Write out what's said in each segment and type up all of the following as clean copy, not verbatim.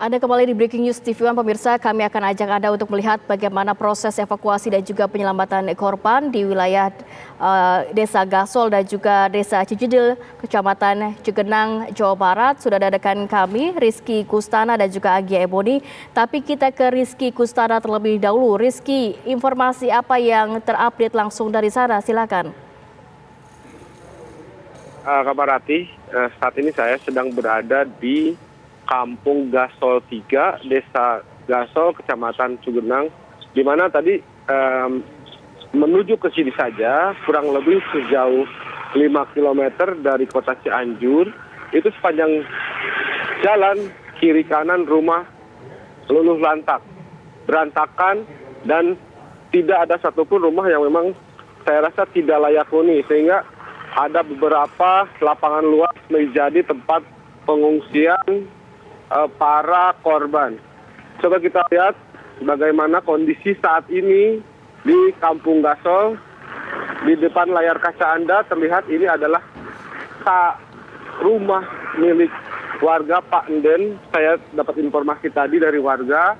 Anda kembali di Breaking News TV One, pemirsa. Kami akan ajak Anda untuk melihat bagaimana proses evakuasi dan juga penyelamatan korban di wilayah Desa Gasol dan juga Desa Cijedil, Kecamatan Cugenang, Jawa Barat. Sudah ada rekan kami, Rizky Kustana dan juga Agia Eboni. Tapi kita ke Rizky Kustana terlebih dahulu. Rizky, informasi apa yang terupdate langsung dari sana? Silakan. Kabar Rati, saat ini saya sedang berada di Kampung Gasol 3, Desa Gasol, Kecamatan Cugenang, di mana tadi menuju ke sini saja kurang lebih sejauh 5 km dari kota Cianjur. Itu sepanjang jalan kiri kanan rumah luluh lantak, berantakan, dan tidak ada satupun rumah yang memang saya rasa tidak layak huni, sehingga ada beberapa lapangan luas menjadi tempat pengungsian para korban. Coba kita lihat bagaimana kondisi saat ini di Kampung Gasol. Di depan layar kaca Anda terlihat ini adalah rumah milik warga Pak Enden. Saya dapat informasi tadi dari warga,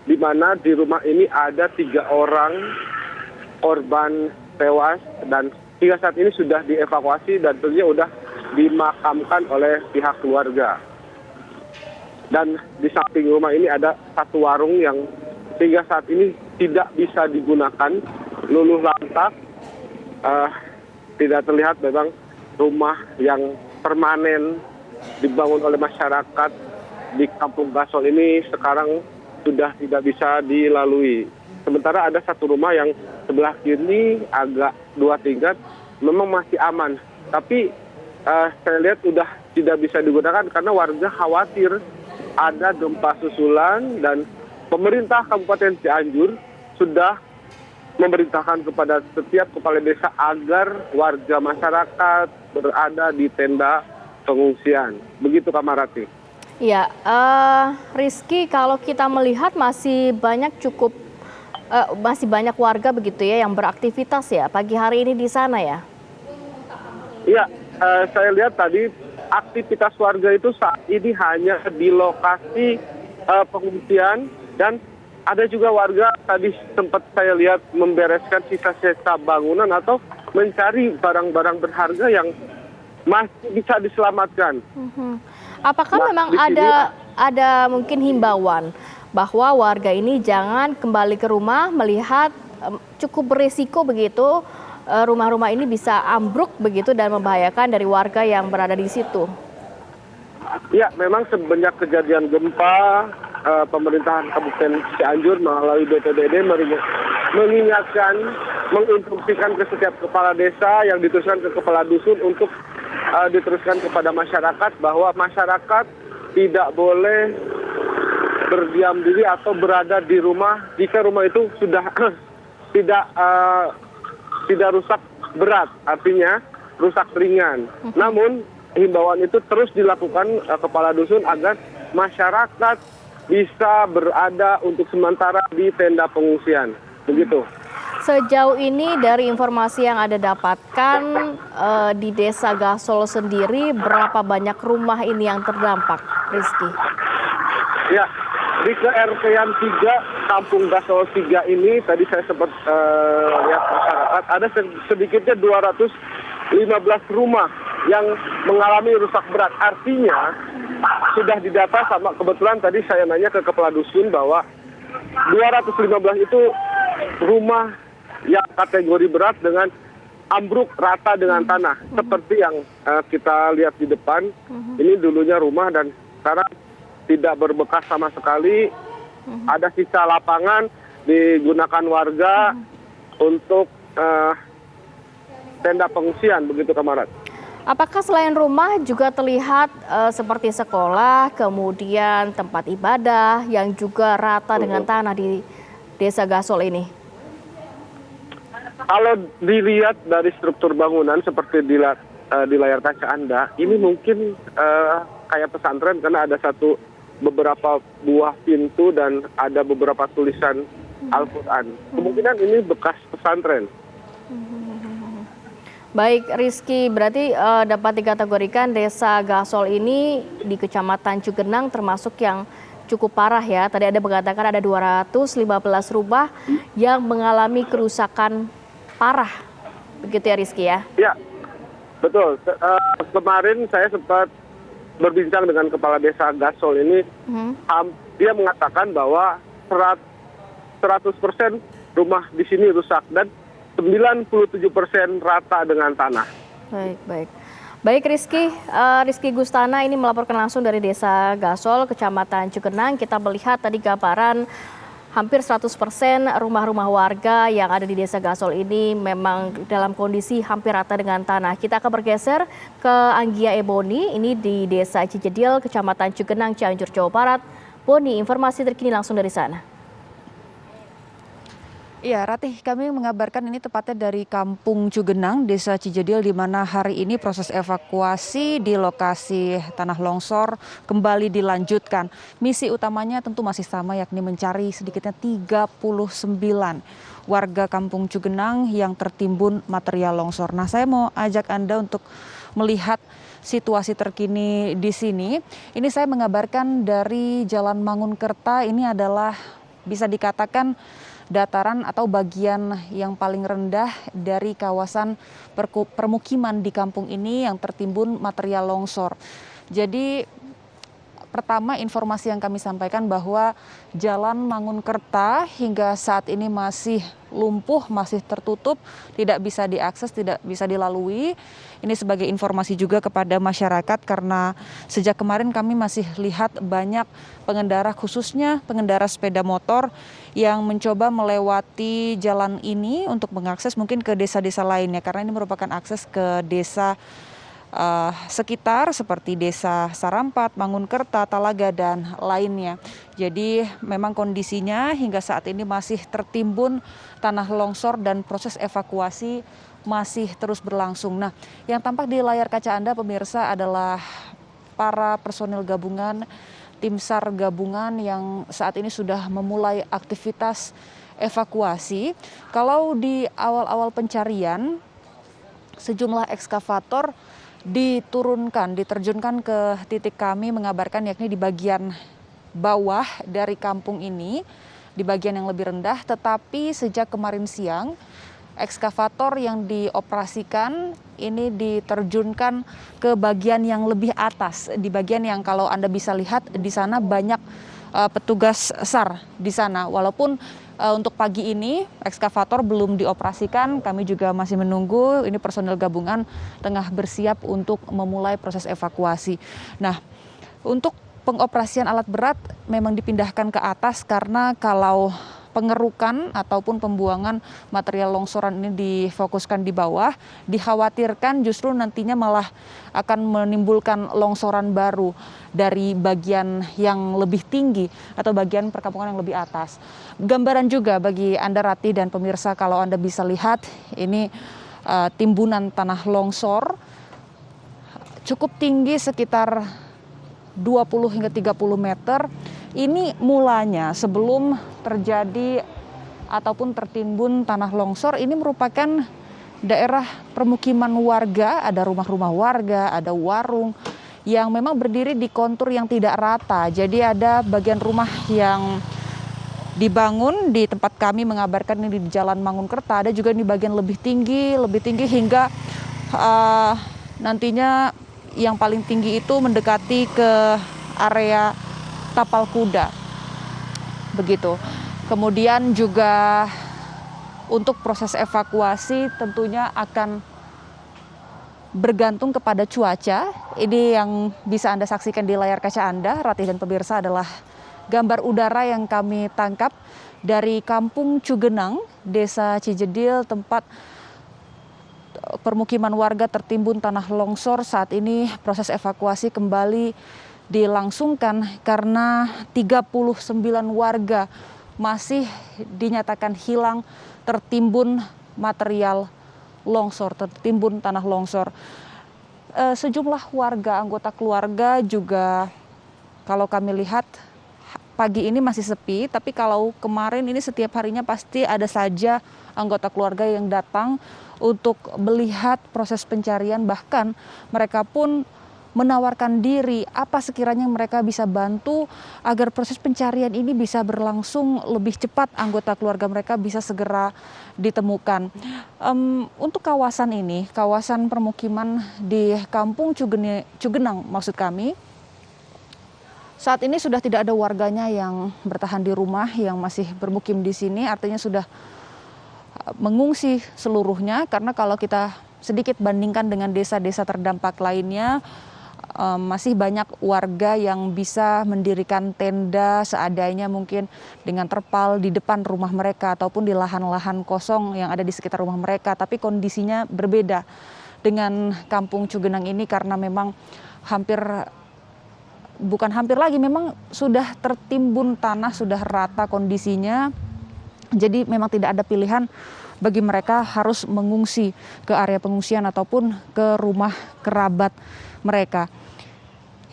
di mana di rumah ini ada 3 orang korban tewas dan hingga saat ini sudah dievakuasi dan tentunya sudah dimakamkan oleh pihak keluarga. Dan di samping rumah ini ada satu warung yang hingga saat ini tidak bisa digunakan, luluh lantak. Tidak terlihat memang rumah yang permanen dibangun oleh masyarakat di Kampung Gasol ini sekarang sudah tidak bisa dilalui. Sementara ada satu rumah yang sebelah kiri agak 2 tingkat memang masih aman. Tapi saya lihat sudah tidak bisa digunakan karena warga khawatir ada gempa susulan, dan pemerintah Kabupaten Cianjur sudah memerintahkan kepada setiap kepala desa agar warga masyarakat berada di tenda pengungsian. Begitu, Kamarati. Ya, Rizky, kalau kita melihat masih banyak warga begitu ya yang beraktivitas ya pagi hari ini di sana ya? Iya, saya lihat tadi aktivitas warga itu saat ini hanya di lokasi pengungsian, dan ada juga warga tadi sempat saya lihat membereskan sisa-sisa bangunan atau mencari barang-barang berharga yang masih bisa diselamatkan. Apakah memang ada mungkin himbauan bahwa warga ini jangan kembali ke rumah melihat cukup berisiko begitu rumah-rumah ini bisa ambruk begitu dan membahayakan dari warga yang berada di situ? Ya, memang semenjak kejadian gempa, pemerintahan Kabupaten Cianjur melalui BPBD mengingatkan, menginstruksikan ke setiap kepala desa yang diteruskan ke kepala dusun untuk diteruskan kepada masyarakat bahwa masyarakat tidak boleh berdiam diri atau berada di rumah jika rumah itu sudah tidak rusak berat, artinya rusak ringan. Namun himbauan itu terus dilakukan kepala dusun agar masyarakat bisa berada untuk sementara di tenda pengungsian. Begitu. Sejauh ini dari informasi yang Anda dapatkan di Desa Gasol sendiri, berapa banyak rumah ini yang terdampak, Rizky? Ya, di KRT-an 3 Kampung Gasol 3 ini tadi saya sempat lihat masyarakat ada sedikitnya 215 rumah yang mengalami rusak berat. Artinya sudah didata, sama kebetulan tadi saya nanya ke kepala dusun bahwa 215 itu rumah yang kategori berat dengan ambruk rata dengan tanah. Seperti yang kita lihat di depan, ini dulunya rumah dan sekarang tidak berbekas sama sekali. Ada sisa lapangan digunakan warga untuk tenda pengungsian, begitu, Kamarat. Apakah selain rumah juga terlihat seperti sekolah, kemudian tempat ibadah yang juga rata dengan tanah di Desa Gasol ini? Kalau dilihat dari struktur bangunan seperti di layar kaca Anda, ini mungkin kayak pesantren karena ada beberapa buah pintu dan ada beberapa tulisan Al-Quran. Kemungkinan ini bekas pesantren. Baik, Rizky, berarti dapat dikategorikan Desa Gasol ini di Kecamatan Cugenang termasuk yang cukup parah ya. Tadi Anda mengatakan ada 215 rumah yang mengalami kerusakan parah. Begitu ya Rizky ya? Ya, betul. Kemarin saya sempat berbincang dengan Kepala Desa Gasol ini. Dia mengatakan bahwa 100% rumah di sini rusak dan 97% rata dengan tanah. Baik. Baik Rizky Gustana ini melaporkan langsung dari Desa Gasol, Kecamatan Cugenang. Kita melihat tadi gambaran hampir 100% rumah-rumah warga yang ada di Desa Gasol ini memang dalam kondisi hampir rata dengan tanah. Kita akan bergeser ke Anggia Eboni, ini di Desa Cijedil, Kecamatan Cugenang, Cianjur, Jawa Barat. Boni, informasi terkini langsung dari sana. Iya, Ratih, kami mengabarkan ini tepatnya dari Kampung Cugenang, Desa Cijedil, di mana hari ini proses evakuasi di lokasi tanah longsor kembali dilanjutkan. Misi utamanya tentu masih sama, yakni mencari sedikitnya 39 warga Kampung Cugenang yang tertimbun material longsor. Nah, saya mau ajak Anda untuk melihat situasi terkini di sini. Ini saya mengabarkan dari Jalan Mangunkerta, ini adalah bisa dikatakan dataran atau bagian yang paling rendah dari kawasan permukiman di kampung ini yang tertimbun material longsor. Jadi pertama informasi yang kami sampaikan bahwa Jalan Mangunkerta hingga saat ini masih lumpuh, masih tertutup, tidak bisa diakses, tidak bisa dilalui. Ini sebagai informasi juga kepada masyarakat karena sejak kemarin kami masih lihat banyak pengendara, khususnya pengendara sepeda motor yang mencoba melewati jalan ini untuk mengakses mungkin ke desa-desa lainnya karena ini merupakan akses ke desa sekitar seperti Desa Sarampat, Mangunkerta, Talaga, dan lainnya. Jadi memang kondisinya hingga saat ini masih tertimbun tanah longsor dan proses evakuasi masih terus berlangsung. Nah, yang tampak di layar kaca Anda pemirsa adalah para personil gabungan, tim SAR gabungan yang saat ini sudah memulai aktivitas evakuasi. Kalau di awal-awal pencarian, sejumlah ekskavator diterjunkan ke titik kami mengabarkan yakni di bagian bawah dari kampung ini, di bagian yang lebih rendah, tetapi sejak kemarin siang ekskavator yang dioperasikan ini diterjunkan ke bagian yang lebih atas, di bagian yang kalau Anda bisa lihat di sana banyak petugas SAR di sana. Walaupun untuk pagi ini ekskavator belum dioperasikan, kami juga masih menunggu. Ini personel gabungan tengah bersiap untuk memulai proses evakuasi. Nah, untuk pengoperasian alat berat memang dipindahkan ke atas karena kalau pengerukan ataupun pembuangan material longsoran ini difokuskan di bawah, dikhawatirkan justru nantinya malah akan menimbulkan longsoran baru dari bagian yang lebih tinggi atau bagian perkampungan yang lebih atas. Gambaran juga bagi Anda Rati dan pemirsa kalau Anda bisa lihat ini timbunan tanah longsor cukup tinggi sekitar 20 hingga 30 meter. Ini mulanya sebelum terjadi ataupun tertimbun tanah longsor, ini merupakan daerah permukiman warga, ada rumah-rumah warga, ada warung yang memang berdiri di kontur yang tidak rata. Jadi ada bagian rumah yang dibangun di tempat kami mengabarkan ini di Jalan Mangunkerta, ada juga di bagian lebih tinggi hingga nantinya yang paling tinggi itu mendekati ke area tapal kuda, begitu. Kemudian juga untuk proses evakuasi tentunya akan bergantung kepada cuaca. Ini yang bisa Anda saksikan di layar kaca Anda, Ratih dan pemirsa, adalah gambar udara yang kami tangkap dari Kampung Cugenang, Desa Cijedil, tempat permukiman warga tertimbun tanah longsor. Saat ini proses evakuasi kembali dilangsungkan karena 39 warga masih dinyatakan hilang tertimbun material longsor, tertimbun tanah longsor. Sejumlah warga, anggota keluarga juga kalau kami lihat pagi ini masih sepi, tapi kalau kemarin ini setiap harinya pasti ada saja anggota keluarga yang datang untuk melihat proses pencarian, bahkan mereka pun menawarkan diri, apa sekiranya yang mereka bisa bantu agar proses pencarian ini bisa berlangsung lebih cepat, anggota keluarga mereka bisa segera ditemukan. Untuk kawasan ini, kawasan permukiman di Kampung Cugenang maksud kami, saat ini sudah tidak ada warganya yang bertahan di rumah, yang masih bermukim di sini, artinya sudah mengungsi seluruhnya, karena kalau kita sedikit bandingkan dengan desa-desa terdampak lainnya, masih banyak warga yang bisa mendirikan tenda seadanya mungkin dengan terpal di depan rumah mereka ataupun di lahan-lahan kosong yang ada di sekitar rumah mereka, tapi kondisinya berbeda dengan Kampung Cugenang ini karena memang bukan hampir lagi, memang sudah tertimbun tanah, sudah rata kondisinya. Jadi memang tidak ada pilihan bagi mereka harus mengungsi ke area pengungsian ataupun ke rumah kerabat mereka.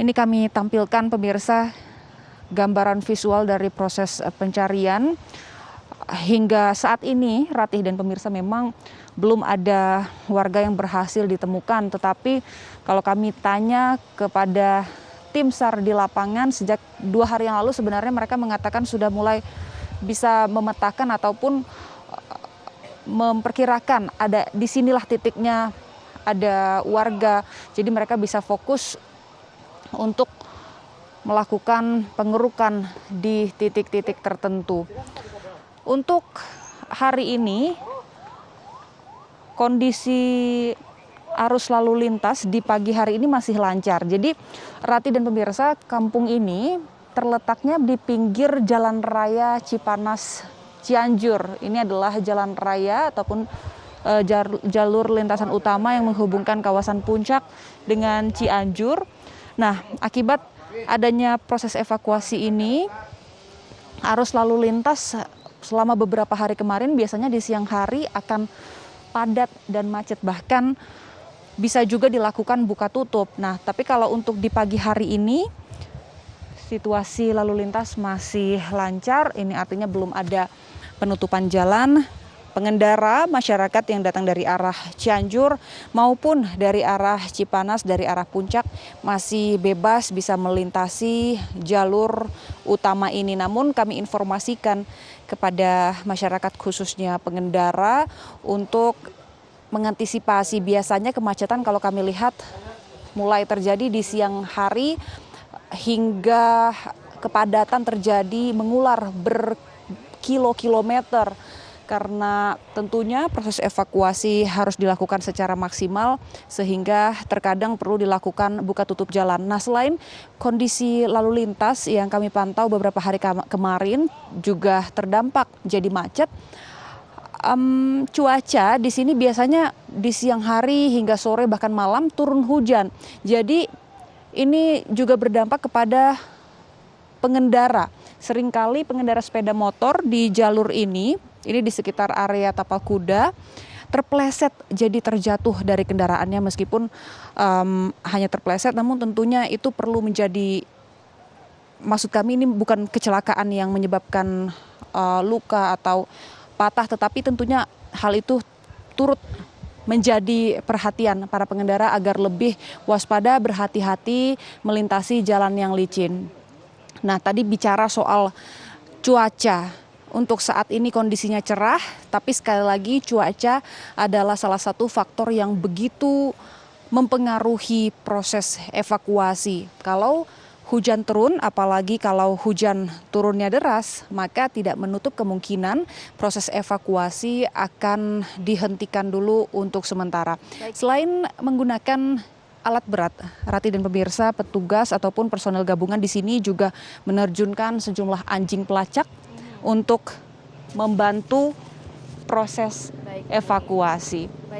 Ini kami tampilkan pemirsa gambaran visual dari proses pencarian. Hingga saat ini Ratih dan pemirsa memang belum ada warga yang berhasil ditemukan. Tetapi kalau kami tanya kepada tim SAR di lapangan sejak 2 hari yang lalu, sebenarnya mereka mengatakan sudah mulai bisa memetakan ataupun memperkirakan ada di sinilah titiknya ada warga. Jadi mereka bisa fokus untuk melakukan pengerukan di titik-titik tertentu. Untuk hari ini kondisi arus lalu lintas di pagi hari ini masih lancar. Jadi Ratih dan pemirsa, kampung ini terletaknya di pinggir Jalan Raya Cipanas Cianjur. Ini adalah jalan raya ataupun jalur lintasan utama yang menghubungkan kawasan Puncak dengan Cianjur. Nah, akibat adanya proses evakuasi ini, arus lalu lintas selama beberapa hari kemarin biasanya di siang hari akan padat dan macet, bahkan bisa juga dilakukan buka tutup. Nah, tapi kalau untuk di pagi hari ini situasi lalu lintas masih lancar. Ini artinya belum ada penutupan jalan. Pengendara masyarakat yang datang dari arah Cianjur maupun dari arah Cipanas, dari arah Puncak masih bebas bisa melintasi jalur utama ini. Namun kami informasikan kepada masyarakat khususnya pengendara untuk mengantisipasi. Biasanya kemacetan kalau kami lihat mulai terjadi di siang hari hingga kepadatan terjadi mengular berkilo-kilometer. Karena tentunya proses evakuasi harus dilakukan secara maksimal sehingga terkadang perlu dilakukan buka tutup jalan. Nah, selain kondisi lalu lintas yang kami pantau beberapa hari kemarin juga terdampak jadi macet, cuaca di sini biasanya di siang hari hingga sore bahkan malam turun hujan. Jadi ini juga berdampak kepada pengendara. Seringkali pengendara sepeda motor di jalur ini di sekitar area Tapal Kuda, terpleset jadi terjatuh dari kendaraannya meskipun hanya terpleset, namun tentunya itu perlu menjadi, maksud kami ini bukan kecelakaan yang menyebabkan luka atau patah, tetapi tentunya hal itu turut menjadi perhatian para pengendara agar lebih waspada, berhati-hati melintasi jalan yang licin. Nah, tadi bicara soal cuaca. Untuk saat ini kondisinya cerah, tapi sekali lagi cuaca adalah salah satu faktor yang begitu mempengaruhi proses evakuasi. Kalau hujan turun, apalagi kalau hujan turunnya deras, maka tidak menutup kemungkinan proses evakuasi akan dihentikan dulu untuk sementara. Selain menggunakan alat berat, Ratih dan pemirsa, petugas ataupun personel gabungan di sini juga menerjunkan sejumlah anjing pelacak untuk membantu proses evakuasi.